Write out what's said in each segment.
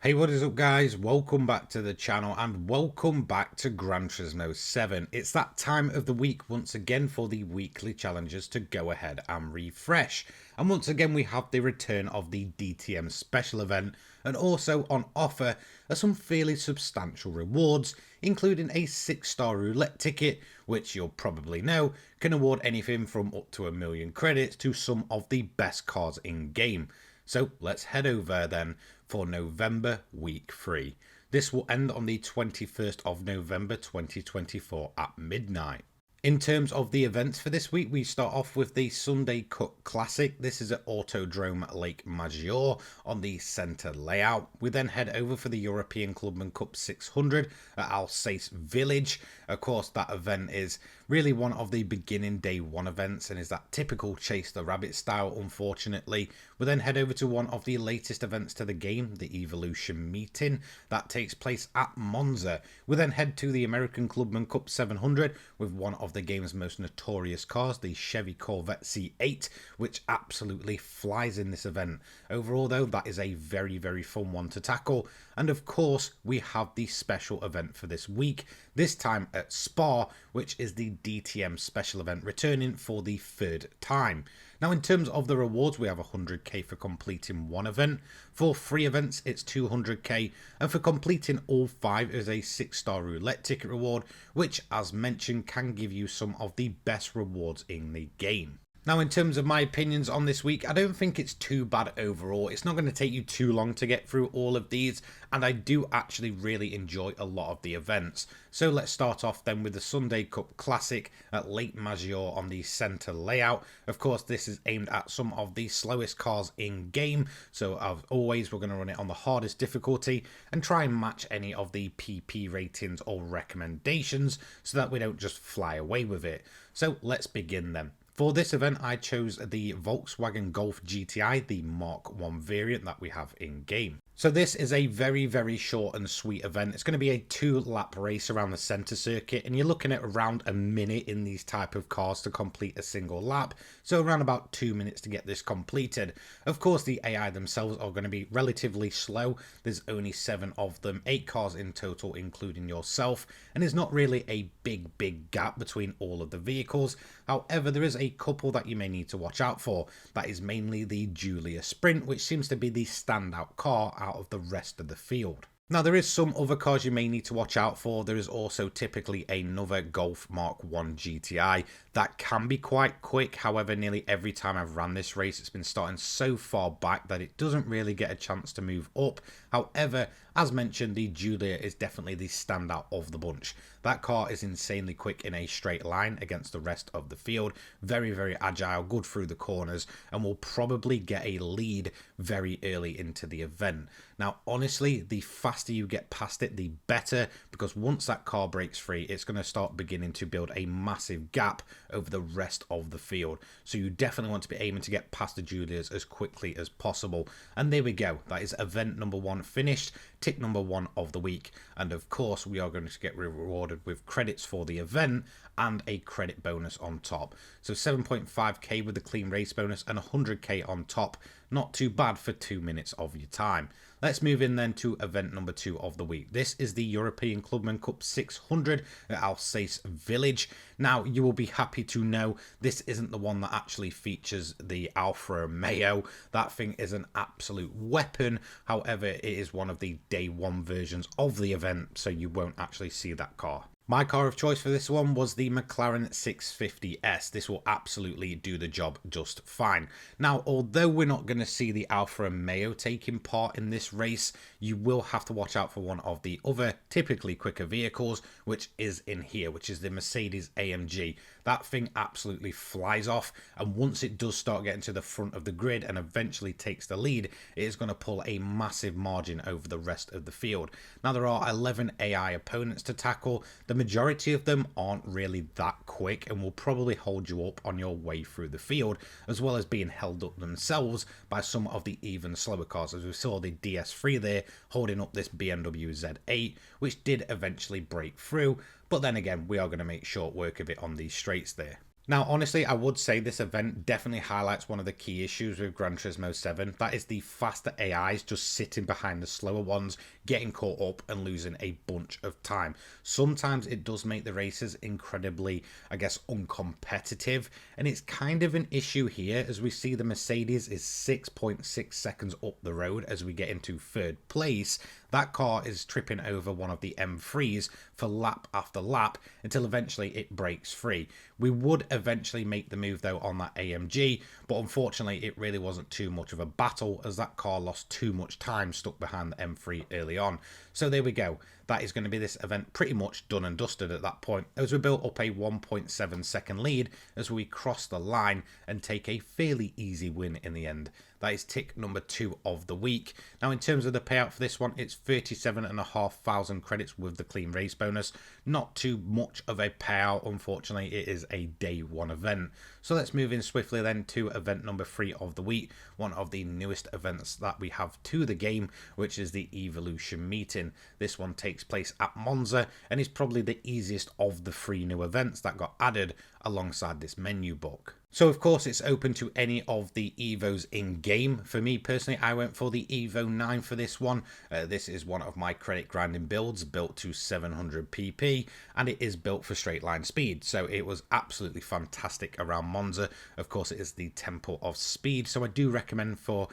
Hey, what is up guys? Welcome back to the channel and welcome back to Gran Turismo 7. It's that time of the week once again for the weekly challenges to go ahead and refresh. And once again we have the return of the DTM special event, and also on offer are some fairly substantial rewards, including a 6-star roulette ticket, which you'll probably know can award anything from up to 1 million credits to some of the best cars in game. So let's head over then for November week 3. This will end on the 21st of November 2024 at midnight. In terms of the events for this week, we start off with the Sunday Cup Classic. This is at Autodrome Lake Maggiore on the centre layout. We then head over for the European Clubman Cup 600 at Alsace Village. Of course, that event is really one of the beginning day one events and is that typical chase the rabbit style, unfortunately. We then head over to one of the latest events to the game, the Evolution Meeting. That takes place at Monza. We then head to the American Clubman Cup 700 with one of the game's most notorious cars, the Chevy Corvette C8, which absolutely flies in this event. Overall though, that is a very fun one to tackle. And of course, we have the special event for this week, this time at Spa, which is the DTM special event, returning for the 3rd time. Now, in terms of the rewards, we have 100k for completing one event. For 3 events, it's 200k. And for completing all 5 is a 6-star roulette ticket reward, which, as mentioned, can give you some of the best rewards in the game. Now, in terms of my opinions on this week, I don't think it's too bad overall. It's not going to take you too long to get through all of these, and I do actually really enjoy a lot of the events. So let's start off then with the Sunday Cup Classic at Lake Maggiore on the centre layout. Of course, this is aimed at some of the slowest cars in game, so as always, we're going to run it on the hardest difficulty and try and match any of the PP ratings or recommendations so that we don't just fly away with it. So let's begin then. For this event, I chose the Volkswagen Golf GTI, the Mark 1 variant that we have in game. So this is a very short and sweet event. It's going to be a 2-lap race around the centre circuit, and you're looking at around a minute in these type of cars to complete a single lap. So around about 2 minutes to get this completed. Of course, the AI themselves are going to be relatively slow. There's only 7 of them, 8 cars in total, including yourself, and there's not really a big gap between all of the vehicles. However, there is a couple that you may need to watch out for. That is mainly the Giulia Sprint, which seems to be the standout car out of the rest of the field. Now, there is some other cars you may need to watch out for. There is also typically another Golf Mark 1 GTI that can be quite quick. However, nearly every time I've ran this race, it's been starting so far back that it doesn't really get a chance to move up. However, as mentioned, the Giulia is definitely the standout of the bunch. That car is insanely quick in a straight line against the rest of the field. Very agile, good through the corners, and will probably get a lead very early into the event. Now, honestly, the faster you get past it, the better, because once that car breaks free, it's going to start beginning to build a massive gap over the rest of the field. So you definitely want to be aiming to get past the Giulias as quickly as possible. And there we go. That is event number 1 finished. Tick number 1 of the week. And of course, we are going to get rewarded with credits for the event and a credit bonus on top. So 7.5k with the clean race bonus and 100k on top. Not too bad for 2 minutes of your time. Let's move in then to event number 2 of the week. This is the European Clubman Cup 600 at Alsace Village. Now, you will be happy to know this isn't the one that actually features the Alfa Romeo. That thing is an absolute weapon. However, it is one of the day 1 versions of the event, so you won't actually see that car. My car of choice for this one was the McLaren 650S. This will absolutely do the job just fine. Now, although we're not going to see the Alfa Romeo taking part in this race, you will have to watch out for one of the other typically quicker vehicles, which is in here, which is the Mercedes AMG. That thing absolutely flies off, and once it does start getting to the front of the grid and eventually takes the lead, it is going to pull a massive margin over the rest of the field. Now, there are 11 AI opponents to tackle. The majority of them aren't really that quick and will probably hold you up on your way through the field, as well as being held up themselves by some of the even slower cars, as we saw the DS3 there holding up this BMW Z8, which did eventually break through. But then again, we are going to make short work of it on these straights there. Now, honestly, I would say this event definitely highlights one of the key issues with Gran Turismo 7. That is the faster AIs just sitting behind the slower ones, getting caught up and losing a bunch of time. Sometimes it does make the races incredibly, I guess, uncompetitive. And it's kind of an issue here as we see the Mercedes is 6.6 seconds up the road as we get into third place. That car is tripping over one of the M3s for lap after lap until eventually it breaks free. We would eventually make the move though on that AMG, but unfortunately it really wasn't too much of a battle as that car lost too much time stuck behind the M3 early on. So there we go. That is going to be this event pretty much done and dusted at that point as we built up a 1.7 second lead as we cross the line and take a fairly easy win in the end. That is tick number 2 of the week. Now, in terms of the payout for this one, it's 37,500 credits with the clean race bonus. Not too much of a payout, unfortunately. It is a day 1 event. So let's move in swiftly then to event number 3 of the week, one of the newest events that we have to the game, which is the Evolution Meeting. This one takes place at Monza and is probably the easiest of the 3 new events that got added alongside this menu book. So of course it's open to any of the Evos in game. For me personally, I went for the Evo 9 for this one. This is one of my credit grinding builds, built to 700 pp, and it is built for straight line speed. So it was absolutely fantastic around Monza. Of course it is the temple of speed, so I do recommend for,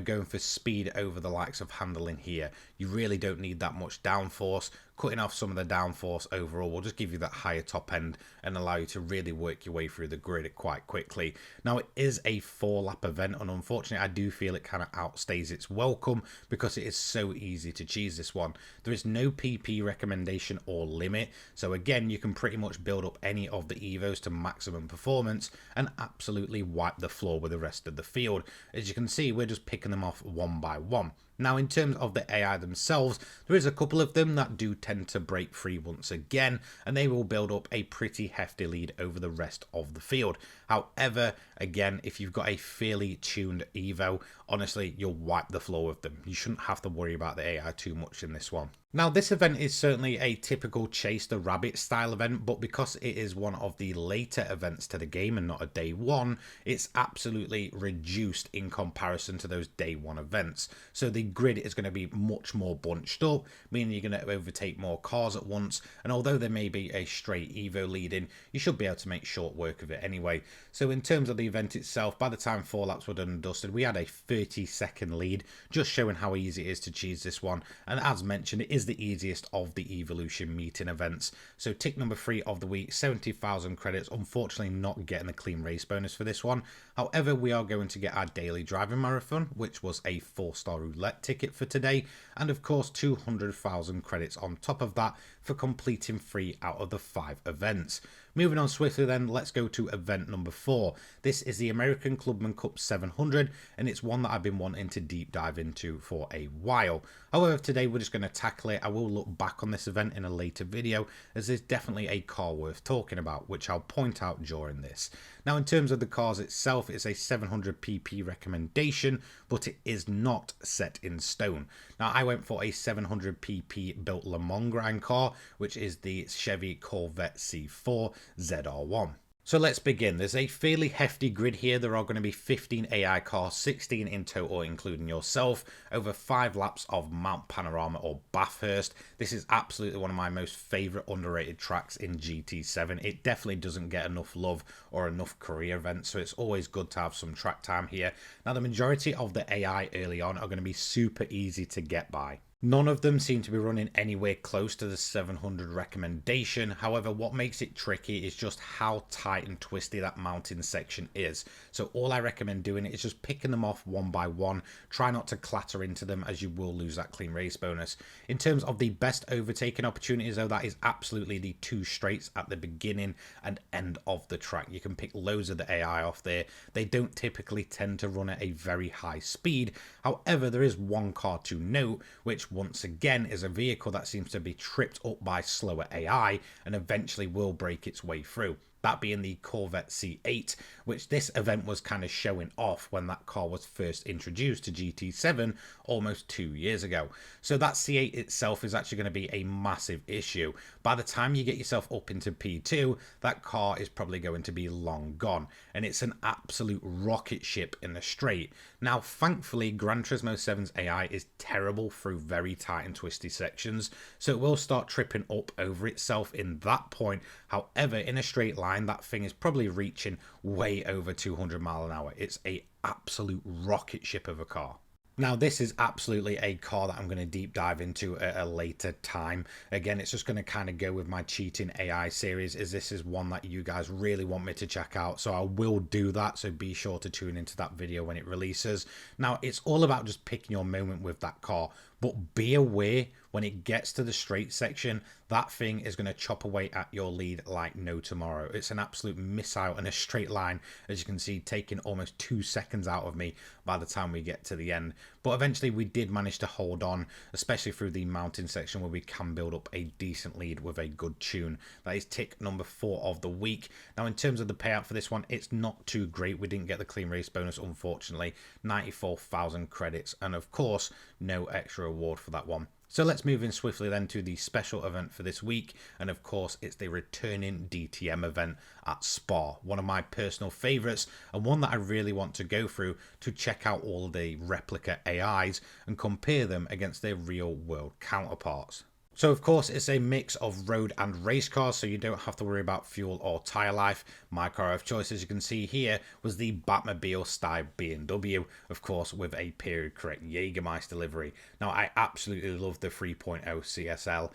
going for speed over the likes of handling here. You really don't need that much downforce. Cutting off some of the downforce overall will just give you that higher top end and allow you to really work your way through the grid quite quickly. Now, it is a 4-lap event, and unfortunately, I do feel it kind of outstays its welcome because it is so easy to cheese this one. There is no PP recommendation or limit, so again, you can pretty much build up any of the Evos to maximum performance and absolutely wipe the floor with the rest of the field. As you can see, we're just picking them off one by one. Now, in terms of the AI themselves, there is a couple of them that do tend to break free once again, and they will build up a pretty hefty lead over the rest of the field. However, again, if you've got a fairly tuned Evo, honestly, you'll wipe the floor with them. You shouldn't have to worry about the AI too much in this one. Now, this event is certainly a typical chase the rabbit style event, but because it is one of the later events to the game and not a day 1, it's absolutely reduced in comparison to those day 1 events. So the grid is going to be much more bunched up, meaning you're going to overtake more cars at once, and although there may be a straight Evo lead-in, you should be able to make short work of it anyway. So in terms of the event itself, by the time 4 laps were done and dusted, we had a 30-second lead, just showing how easy it is to cheese this one, and as mentioned, it is the easiest of the Evolution Meeting events. So tick number 3 of the week, 70,000 credits. Unfortunately not getting the clean race bonus for this one. However, we are going to get our daily driving marathon, which was a 4-star roulette ticket for today, and of course 200,000 credits on top of that for completing 3 out of the 5 events. Moving on swiftly then, let's go to event number 4. This is the American Clubman Cup 700, and it's one that I've been wanting to deep dive into for a while. However, today we're just going to tackle it. I will look back on this event in a later video, as there's definitely a car worth talking about, which I'll point out during this. Now, in terms of the cars itself, it's a 700 pp recommendation, but it is not set in stone. Now, I went for a 700 pp built Le Mans Grand car, which is the Chevy Corvette C4 ZR1. So let's begin. There's a fairly hefty grid here. There are going to be 15 AI cars, 16 in total, including yourself, over 5 laps of Mount Panorama or Bathurst. This is absolutely one of my most favourite underrated tracks in GT7. It definitely doesn't get enough love or enough career events, so it's always good to have some track time here. Now, the majority of the AI early on are going to be super easy to get by. None of them seem to be running anywhere close to the 700 recommendation. However, what makes it tricky is just how tight and twisty that mountain section is. So all I recommend doing is just picking them off one by one. Try not to clatter into them, as you will lose that clean race bonus. In terms of the best overtaking opportunities though, that is absolutely the 2 straights at the beginning and end of the track. You can pick loads of the AI off there. They don't typically tend to run at a very high speed. However, there is one car to note, which once again is a vehicle that seems to be tripped up by slower AI and eventually will break its way through. that being the Corvette C8, which this event was kind of showing off when that car was first introduced to GT7 almost 2 years ago. So that C8 itself is actually going to be a massive issue. By the time you get yourself up into P2, that car is probably going to be long gone, and it's an absolute rocket ship in the straight. Now, thankfully, Gran Turismo 7's AI is terrible through very tight and twisty sections, so it will start tripping up over itself in that point. However, in a straight line, that thing is probably reaching way over 200 mile an hour. It's a absolute rocket ship of a car. Now, this is absolutely a car that I'm going to deep dive into at a later time. Again, it's just going to kind of go with my cheating AI series, as this is one that you guys really want me to check out. So I will do that. So be sure to tune into that video when it releases. Now, it's all about just picking your moment with that car. But be aware, when it gets to the straight section, that thing is going to chop away at your lead like no tomorrow. It's an absolute missile in a straight line, as you can see, taking almost 2 seconds out of me by the time we get to the end. But eventually we did manage to hold on, especially through the mountain section where we can build up a decent lead with a good tune. That is tick number 4 of the week. Now, in terms of the payout for this one, it's not too great. We didn't get the clean race bonus, unfortunately. 94,000 credits, and of course, no extra reward for that one. So let's move in swiftly then to the special event for this week, and of course it's the returning DTM event at Spa, one of my personal favourites and one that I really want to go through to check out all the replica AIs and compare them against their real world counterparts. So of course it's a mix of road and race cars, so you don't have to worry about fuel or tyre life. My car of choice, as you can see here, was the Batmobile style BMW, of course with a period correct Jägermeister livery. Now I absolutely love the 3.0 CSL.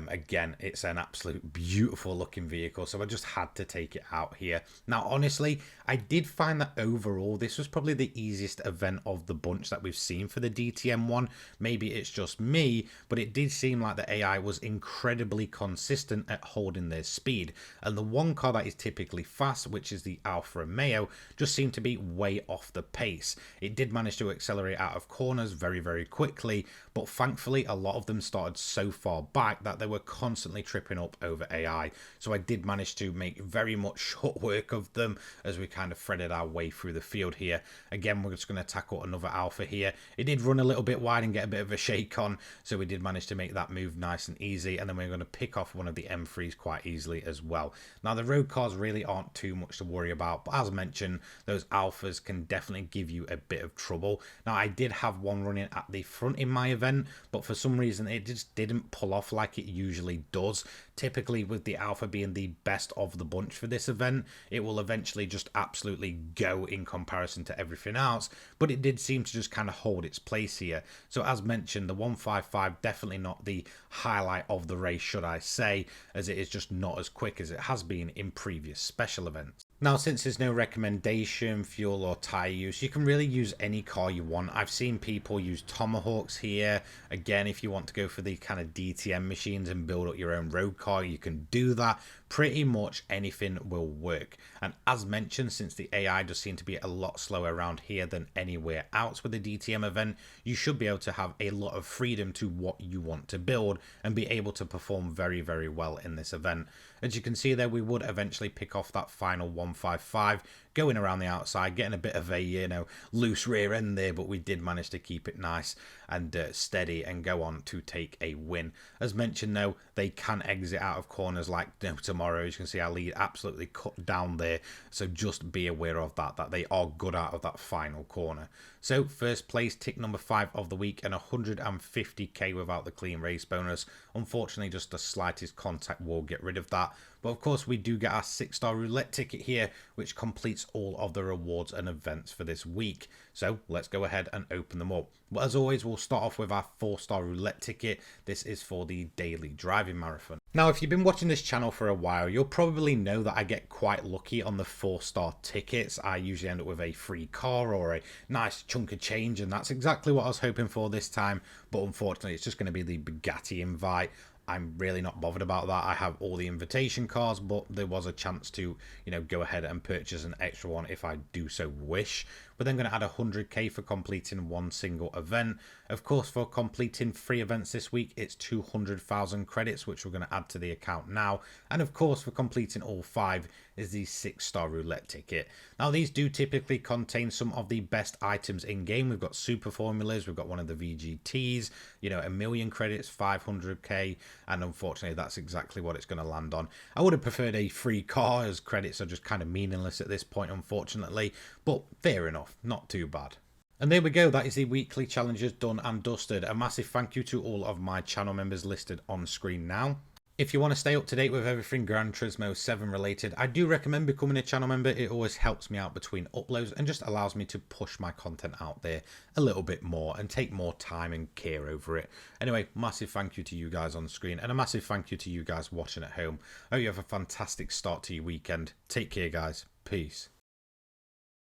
Again, it's an absolute beautiful looking vehicle, so I just had to take it out here. Now honestly, I did find that overall this was probably the easiest event of the bunch that we've seen for the DTM one. Maybe it's just me, but it did seem like the AI was incredibly consistent at holding their speed, and the one car that is typically fast, which is the Alfa Romeo, just seemed to be way off the pace. It did manage to accelerate out of corners very quickly, but thankfully a lot of them started so far back that they were constantly tripping up over AI, so I did manage to make very much short work of them as we kind of threaded our way through the field here. Again, we're just going to tackle another Alfa here. It did run a little bit wide and get a bit of a shake on, so we did manage to make that move nice and easy, and then we're going to pick off one of the M3s quite easily as well. Now the road cars really aren't too much to worry about, but as mentioned, those Alphas can definitely give you a bit of trouble. Now I did have one running at the front in my event, but for some reason it just didn't pull off like it usually does. Typically with the Alfa being the best of the bunch for this event, it will eventually just absolutely go in comparison to everything else, but it did seem to just kind of hold its place here. So as mentioned, the 155 definitely not the highlight of the race, should I say, as it is just not as quick as it has been in previous special events. Now, since there's no recommendation, fuel or tyre use, you can really use any car you want. I've seen people use Tomahawks here. Again, if you want to go for the kind of DTM machines and build up your own road car, you can do that. Pretty much anything will work. And as mentioned, since the AI does seem to be a lot slower around here than anywhere else with the DTM event, you should be able to have a lot of freedom to what you want to build and be able to perform very well in this event. As you can see there, we would eventually pick off that final 155, going around the outside, getting a bit of a, loose rear end there, but we did manage to keep it nice and steady and go on to take a win. As mentioned though, they can exit out of corners like no tomorrow. As you can see, our lead absolutely cut down there, so just be aware of that they are good out of that final corner. So first place, tick number 5 of the week, and 150k without the clean race bonus. Unfortunately, just the slightest contact will get rid of that. But of course, we do get our 6-star roulette ticket here, which completes all of the rewards and events for this week. So let's go ahead and open them up. But as always, we'll start off with our 4-star roulette ticket. This is for the daily driving marathon. Now, if you've been watching this channel for a while, you'll probably know that I get quite lucky on the 4-star tickets. I usually end up with a free car or a nice chunk of change, and that's exactly what I was hoping for this time. But unfortunately, it's just going to be the Bugatti invite. I'm really not bothered about that. I have all the invitation cards, but there was a chance to, go ahead and purchase an extra one if I do so wish. We're then going to add 100k for completing one single event. Of course, for completing 3 events this week, it's 200,000 credits, which we're going to add to the account now. And of course, for completing all 5 is the 6-star roulette ticket. Now, these do typically contain some of the best items in game. We've got super formulas, we've got one of the VGTs, a million credits, 500k, and unfortunately, that's exactly what it's going to land on. I would have preferred a free car, as credits are just kind of meaningless at this point, unfortunately, but fair enough, not too bad. And there we go, that is the weekly challenges done and dusted. A massive thank you to all of my channel members listed on screen now. If you want to stay up to date with everything Gran Turismo 7 related, I do recommend becoming a channel member. It always helps me out between uploads and just allows me to push my content out there a little bit more and take more time and care over it. Anyway, massive thank you to you guys on screen and a massive thank you to you guys watching at home. I hope you have a fantastic start to your weekend. Take care, guys. Peace.